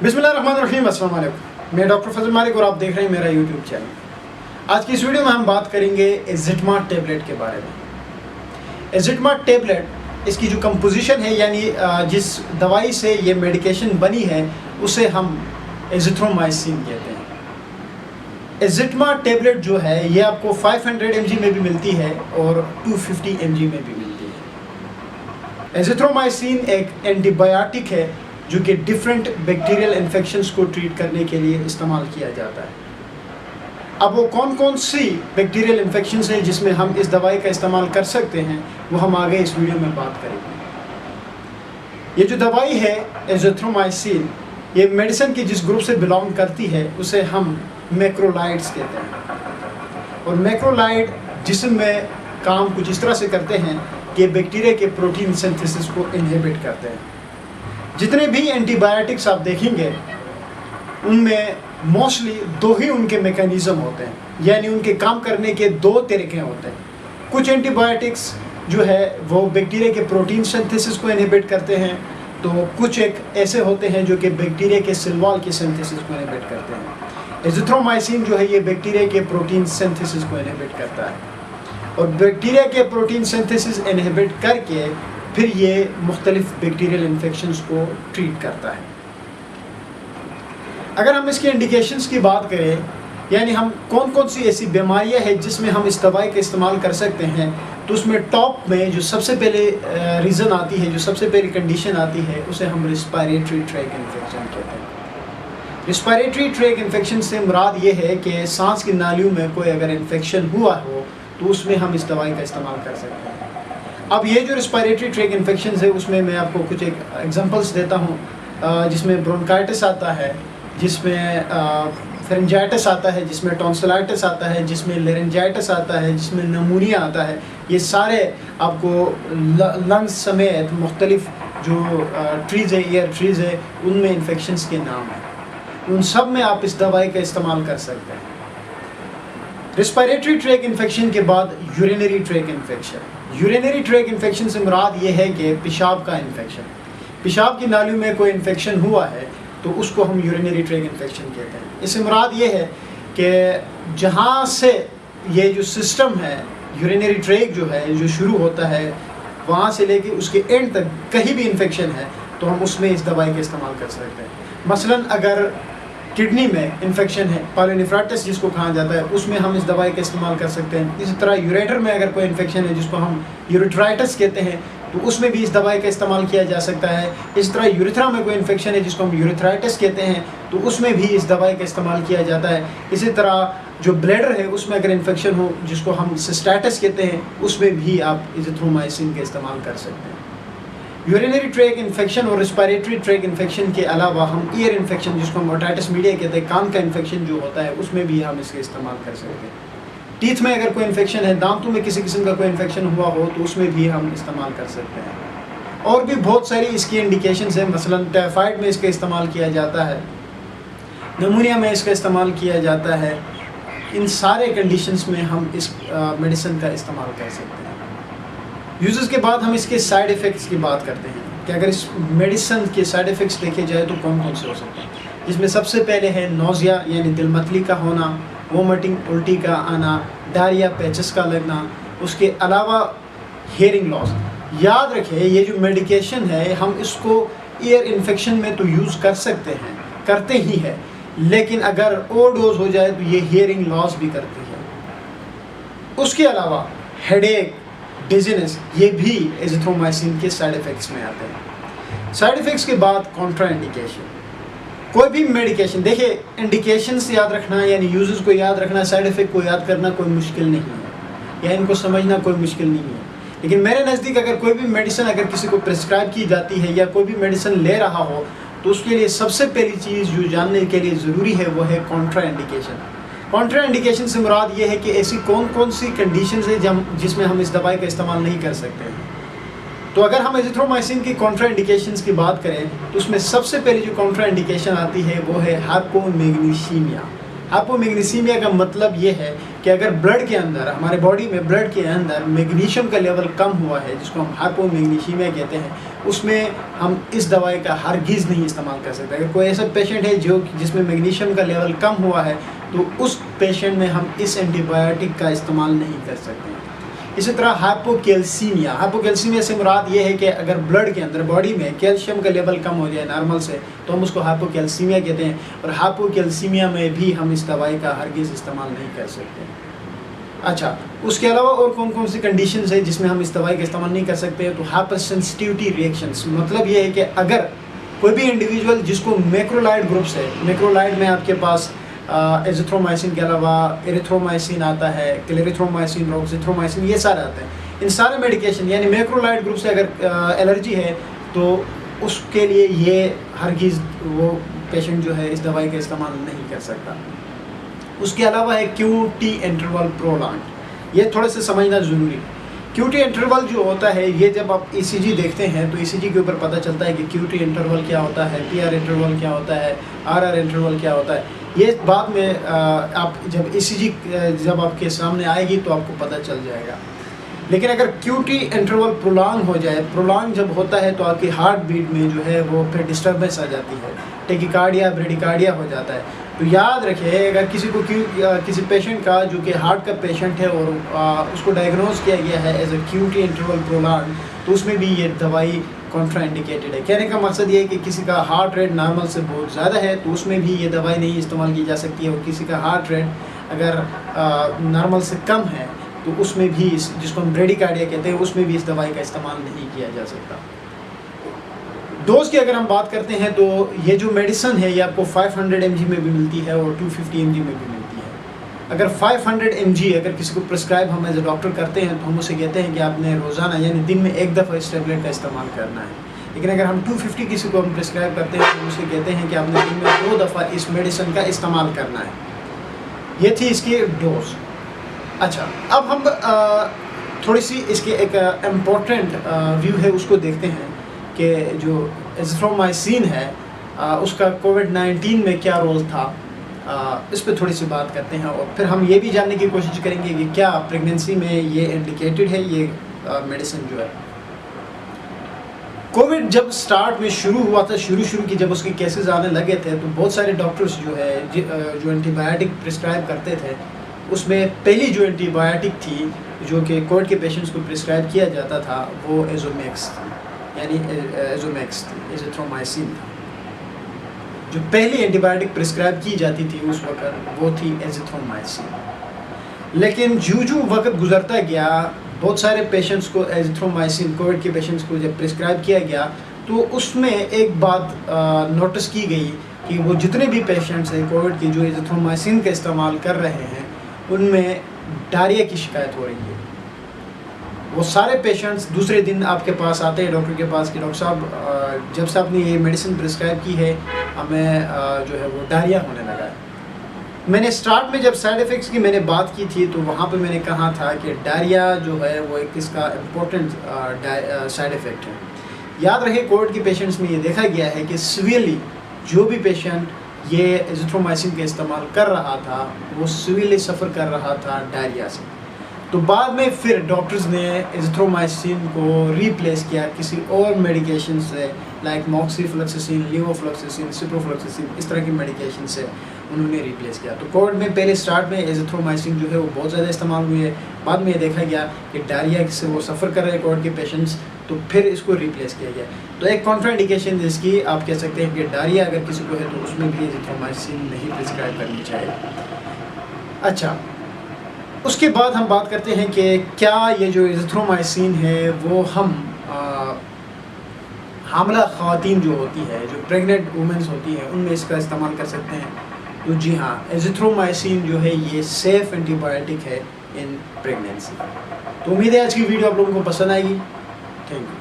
बिस्मिल्लाहिर्रहमानिर्रहीम, अस्सलाम वालेकुम। मैं डॉक्टर फजल मालिक और आप देख रहे हैं मेरा यूट्यूब चैनल। आज की इस वीडियो में हम बात करेंगे एज़िथमा टैबलेट के बारे में। एज़िथमा टैबलेट, इसकी जो कंपोजिशन है यानी जिस दवाई से ये मेडिकेशन बनी है उसे हम एज़िथ्रोमाइसिन कहते हैं। एज़िथमा टैबलेट जो है ये आपको 500 mg में भी मिलती है और 250 mg में भी मिलती है। एज़िथ्रोमाइसिन एक एंटीबायोटिक है जो कि डिफरेंट बैक्टीरियल इन्फेक्शंस को ट्रीट करने के लिए इस्तेमाल किया जाता है। अब वो कौन कौन सी बैक्टीरियल इन्फेक्शंस हैं जिसमें हम इस दवाई का इस्तेमाल कर सकते हैं वो हम आगे इस वीडियो में बात करेंगे। ये जो दवाई है एज़िथ्रोमाइसिन, ये मेडिसिन की जिस ग्रुप से बिलोंग करती है उसे हम मैक्रोलाइड्स कहते हैं। और मैक्रोलाइड जिस्म में काम कुछ इस तरह से करते हैं कि बैक्टीरिया के प्रोटीन सिंथेसिस को इनहिबिट करते हैं। जितने भी एंटीबायोटिक्स आप देखेंगे उनमें मोस्टली दो ही उनके मैकेनिज़्म होते हैं, यानी उनके काम करने के दो तरीके होते हैं। कुछ एंटीबायोटिक्स जो है वो बैक्टीरिया के प्रोटीन सिंथेसिस को इनहिबिट करते हैं, तो कुछ एक ऐसे होते हैं जो कि बैक्टीरिया के सेल वॉल की सिंथेसिस को इनहिबिट करते हैं। एज़िथ्रोमाइसिन जो है ये बैक्टीरिया के प्रोटीन सिंथेसिस को इनहिबिट करता है और बैक्टीरिया के प्रोटीन सिंथेसिस इनहिबिट करके फिर ये मुख्तलिफ बैक्टीरियल इन्फेक्शंस को ट्रीट करता है। अगर हम इसके इंडिकेशंस की बात करें, यानी हम कौन कौन सी ऐसी बीमारियां हैं जिसमें हम इस दवाई का इस्तेमाल कर सकते हैं, तो उसमें टॉप में जो सबसे पहले रीज़न आती है, जो सबसे पहली कंडीशन आती है, उसे हम रिस्पायरेटरी ट्रैक इन्फेक्शन कहते हैं। रिस्पायरेटरी ट्रैक इन्फेक्शन से मुराद ये है कि सांस की नालियों में कोई अगर इन्फेक्शन हुआ हो तो उसमें हम इस दवाई का इस्तेमाल कर सकते हैं। अब ये जो रिस्पायरेटरी ट्रैक इन्फेक्शन है उसमें मैं आपको कुछ एक एग्जांपल्स देता हूँ, जिसमें ब्रोंकाइटिस आता है, जिसमें फेरेंजाइटिस आता है, जिसमें टॉन्सिलाइटिस आता है, जिसमें लेरेंजाइटिस आता है, जिसमें नमूनिया आता है। ये सारे आपको लंग्स समेत मुख्तलिफ जो ट्रीज़ है, ईयर ट्रीज़ है, उनमें इन्फेक्शंस के नाम हैं। उन सब में आप इस दवाई का इस्तेमाल कर सकते हैं। रिस्पायरेटरी ट्रैक इन्फेक्शन के बाद urinary track infection. Urinary track infection से मुराद ये है कि पेशाब का इन्फेक्शन, पेशाब की नालियों में कोई इन्फेक्शन हुआ है तो उसको हम यूरिनरी ट्रैक इन्फेक्शन कहते हैं। इससे मुराद ये है कि जहाँ से ये जो सिस्टम है, यूरिनरी ट्रैक जो है, जो शुरू होता है वहाँ से लेके उसके एंड तक कहीं भी इन्फेक्शन है तो हम उसमें इस दवाई का इस्तेमाल कर सकते हैं। मसलन अगर किडनी में इन्फेक्शन है, पायलोनेफ्राइटिस जिसको कहा जाता है, उसमें हम इस दवाई का इस्तेमाल कर सकते हैं। इसी तरह यूरेटर में अगर कोई इन्फेक्शन है जिसको हम यूरेट्राइटिस कहते हैं तो उसमें भी इस दवाई का इस्तेमाल किया जा सकता है। इस तरह यूरेथ्रा में कोई इन्फेक्शन है जिसको हम यूरेथ्राइटिस कहते हैं तो उसमें भी इस दवाई का इस्तेमाल किया जाता है। इसी तरह जो ब्लैडर है उसमें अगर इन्फेक्शन हो जिसको हम सिस्टाइटिस कहते हैं उसमें भी आप एज़िथ्रोमाइसिन का इस्तेमाल कर सकते हैं। यूरिनरी ट्रैक इन्फेक्शन और रिस्पायरेटरी ट्रैक इन्फेक्शन के अलावा हम ईयर इन्फेक्शन जिसको हम ओटाइटिस मीडिया कहते हैं, कान का इन्फेक्शन जो होता है, उसमें भी हम इसका इस्तेमाल कर सकते हैं। टीथ में अगर कोई इन्फेक्शन है, दांतों में किसी किस्म का कोई इन्फेक्शन हुआ हो तो उसमें भी हम इस्तेमाल कर सकते हैं। और भी बहुत सारी इसकी इंडिकेशंस हैं, मसलन टाइफाइड में इसका इस्तेमाल किया जाता है, नमूनिया में इसका इस्तेमाल किया जाता है। इन सारे कंडीशंस में हम इस मेडिसिन का इस्तेमाल कर सकते हैं। यूज़र्स के बाद हम इसके साइड इफ़ेक्ट्स की बात करते हैं कि अगर इस मेडिसिन के साइड इफ़ेक्ट्स देखे जाए तो कौन कौन से हो सकते हैं। जिसमें सबसे पहले है नोज़िया यानी दिलमतली का होना, वोमिटिंग उल्टी का आना, डायरिया पैचेस का लगना, उसके अलावा हेयरिंग लॉस। याद रखें ये जो मेडिकेशन है हम इसको ईयर इन्फेक्शन में तो यूज़ कर सकते हैं, करते ही है, लेकिन अगर ओवरडोज हो जाए तो ये हेयरिंग लॉस भी करती है। उसके अलावा हेडेक, डिजीनेस, ये भी एज़िथ्रोमाइसिन के साइड इफ़ेक्ट्स में आते हैं। साइड इफ़ेक्ट्स के बाद कॉन्ट्रा इंडिकेशन। कोई भी मेडिकेशन, देखिए इंडिकेशंस याद रखना यानी यूजर्स को याद रखना, साइड इफ़ेक्ट को याद करना कोई मुश्किल नहीं है या इनको समझना कोई मुश्किल नहीं है। लेकिन मेरे नज़दीक अगर कोई भी मेडिसिन अगर किसी को प्रिस्क्राइब की जाती है या कोई भी मेडिसिन ले रहा हो तो उसके लिए सबसे पहली चीज़ जो जानने के लिए ज़रूरी है वो है कॉन्ट्रा इंडिकेशन। कॉन्ट्रा इंडिकेशन से मुराद ये है कि ऐसी कौन कौन सी कंडीशंस है जिसमें हम इस दवाई का इस्तेमाल नहीं कर सकते हैं। तो अगर हम एज़िथ्रोमाइसिन की कॉन्ट्रा इंडिकेशंस की बात करें तो उसमें सबसे पहली जो कॉन्ट्रा इंडिकेशन आती है वो है हाइपोमैग्नीसीमिया। हाइपोमैग्नीसीमिया का मतलब ये है कि अगर ब्लड के अंदर, हमारे बॉडी में ब्लड के अंदर मैग्नीशियम का लेवल कम हुआ है, जिसको हम हाइपोमैग्नीशियमिया कहते हैं, उसमें हम इस दवाई का हरगिज़ नहीं इस्तेमाल कर सकते। अगर कोई ऐसा पेशेंट है जिसमें मैग्नीशियम का लेवल कम हुआ है, तो उस पेशेंट में हम इस एंटीबायोटिक का इस्तेमाल नहीं कर सकते। इसी तरह हाइपोकैल्सीमिया से मुराद ये है कि अगर ब्लड के अंदर, बॉडी में कैल्शियम का लेवल कम हो जाए नॉर्मल से, तो हम उसको हाइपोकैल्सीमिया कहते हैं, और हाइपोकैल्सीमिया में भी हम इस दवाई का हरगिज़ इस्तेमाल नहीं कर सकते। अच्छा, उसके अलावा और कौन कौन सी कंडीशंस है जिसमें हम इस दवाई का इस्तेमाल नहीं कर सकते? तो हाइपर सेंसिटिविटी रिएक्शंस, मतलब ये है कि अगर कोई भी इंडिविजुअल जिसको मैक्रोलाइड ग्रुप्स है, मैक्रोलाइड में आपके पास एजिथ्रोमाइसिन के अलावा एरिथ्रोमाइसिन आता है, क्लेरिथ्रोमाइसिन, रोक्सिथ्रोमाइसिन, ये सारे आते हैं। इन सारे मेडिकेशन यानी मैक्रोलाइड ग्रुप से अगर एलर्जी है तो उसके लिए ये हरगिज़ वो पेशेंट जो है इस दवाई का इस्तेमाल नहीं कर सकता। उसके अलावा है QT इंटरवल प्रोलॉन्ग, ये थोड़ा सा समझना ज़रूरी है। QT इंटरवल जो होता है, ये जब आप ECG देखते हैं तो ECG के ऊपर पता चलता है कि QT इंटरवल क्या होता है, PR इंटरवल क्या होता है, RR इंटरवल क्या होता है। ये बाद में आप जब ECG जब आपके सामने आएगी तो आपको पता चल जाएगा। लेकिन अगर QT इंटरवल प्रोलॉन्ग हो जाए, प्रोलॉन्ग जब होता है तो आपकी हार्ट बीट में जो है वो फिर डिस्टर्बेंस आ जाती है, टेकिकार्डिया, ब्रेडिकार्डिया हो जाता है। तो याद रखिए, अगर किसी पेशेंट का जो कि हार्ट का पेशेंट है और उसको डायग्नोज किया गया है as a QT interval prolong, तो उसमें भी ये दवाई कॉन्ट्रा इंडिकेटेड है। कहने का मकसद ये है कि किसी का हार्ट रेट नॉर्मल से बहुत ज़्यादा है तो उसमें भी ये दवाई नहीं इस्तेमाल की जा सकती है, और किसी का हार्ट रेट अगर नॉर्मल से कम है तो उसमें भी जिसको हम ब्रेडिकार्डिया कहते हैं, उसमें भी इस दवाई का इस्तेमाल नहीं किया जा सकता। डोज की अगर हम बात करते हैं तो ये जो मेडिसिन है ये आपको 500 mg में भी मिलती है और 250 mg में भी मिलती है। अगर 500 mg अगर किसी को प्रिस्क्राइब हम एज ए डॉक्टर करते हैं तो हम उसे कहते हैं कि आपने रोज़ाना यानी दिन में एक दफ़ा इस टेबलेट का इस्तेमाल करना है। लेकिन अगर हम 250 किसी को हम प्रिस्क्राइब करते हैं तो हम उसे कहते हैं कि आपने दिन में 2 दफ़ा इस मेडिसिन का इस्तेमाल करना है। ये थी इसकी डोज। अच्छा, अब हम थोड़ी सी इसके एक इम्पोर्टेंट व्यू है उसको देखते हैं कि जो एजिथ्रोमाइसिन है उसका कोविड-19 में क्या रोल था, इस पे थोड़ी सी बात करते हैं, और फिर हम ये भी जानने की कोशिश करेंगे कि क्या प्रेगनेंसी में ये इंडिकेटेड है ये मेडिसिन जो है। कोविड जब स्टार्ट में शुरू हुआ था, शुरू की जब उसके केसेस आने लगे थे, तो बहुत सारे डॉक्टर्स जो है जो एंटीबायोटिक प्रिस्क्राइब करते थे, उसमें पहली जो एंटीबायोटिक थी जो कि कोविड के पेशेंट्स को प्रिस्क्राइब किया जाता था वो एजोमैक्स थी, यानी एजिथ्रोमाइसिन था। जो पहली एंटीबायोटिक प्रिस्क्राइब की जाती थी उस वक्त वो थी एजिथ्रोमाइसिन। लेकिन जो वक्त गुजरता गया, बहुत सारे पेशेंट्स को एजिथ्रोमाइसिन, कोविड के पेशेंट्स को जब प्रिस्क्राइब किया गया तो उसमें एक बात नोटिस की गई कि वो जितने भी पेशेंट्स हैं कोविड के जो एजिथ्रोमाइसिन का इस्तेमाल कर रहे हैं उनमें डायरिया की शिकायत हो रही है। वो सारे पेशेंट्स दूसरे दिन आपके पास आते हैं डॉक्टर के पास कि डॉक्टर साहब जब से आपने ये मेडिसिन प्रिस्क्राइब की है हमें जो है वो डायरिया होने लगा है। मैंने स्टार्ट में जब साइड इफ़ेक्ट्स की मैंने बात की थी तो वहाँ पे मैंने कहा था कि डायरिया जो है वो एक इसका इम्पोर्टेंट साइड इफ़ेक्ट है। याद रहे, कोविड के पेशेंट्स में ये देखा गया है कि सिवियरली जो भी पेशेंट ये एजिथ्रोमाइसिन का इस्तेमाल कर रहा था वो सिवियरली सफ़र कर रहा था डायरिया से। तो बाद में फिर डॉक्टर्स ने एजिथ्रोमाइसिन को रिप्लेस किया किसी और मेडिकेशन से, लाइक मॉक्सीफ्लोक्सासिन, लेवोफ्लोक्सासिन, सिप्रोफ्लोक्सासिन, इस तरह की मेडिकेशन से उन्होंने रिप्लेस किया। तो कोविड में पहले स्टार्ट में एजिथ्रोमाइसिन जो है वो बहुत ज़्यादा इस्तेमाल हुई है, बाद में ये देखा गया कि डायरिया से वो सफ़र कर रहे हैं कोविड के पेशेंट्स, तो फिर इसको रिप्लेस किया गया। तो एक कॉन्ट्राइंडिकेशन जिसकी आप कह सकते हैं कि डायरिया अगर किसी को है तो उसमें भी एजिथ्रोमाइसिन नहीं प्रिस्क्राइब करनी चाहिए। अच्छा, उसके बाद हम बात करते हैं कि क्या ये जो एजिथ्रोमाइसिन है वो हम हामला ख़वातीन जो होती है, जो प्रेग्नेंट वुमेंस होती हैं, उनमें इसका इस्तेमाल कर सकते हैं? तो जी हाँ, एजिथ्रोमाइसिन जो है ये सेफ़ एंटीबायोटिक है इन प्रेगनेंसी। तो उम्मीद है आज की वीडियो आप लोगों को पसंद आएगी। Thank you.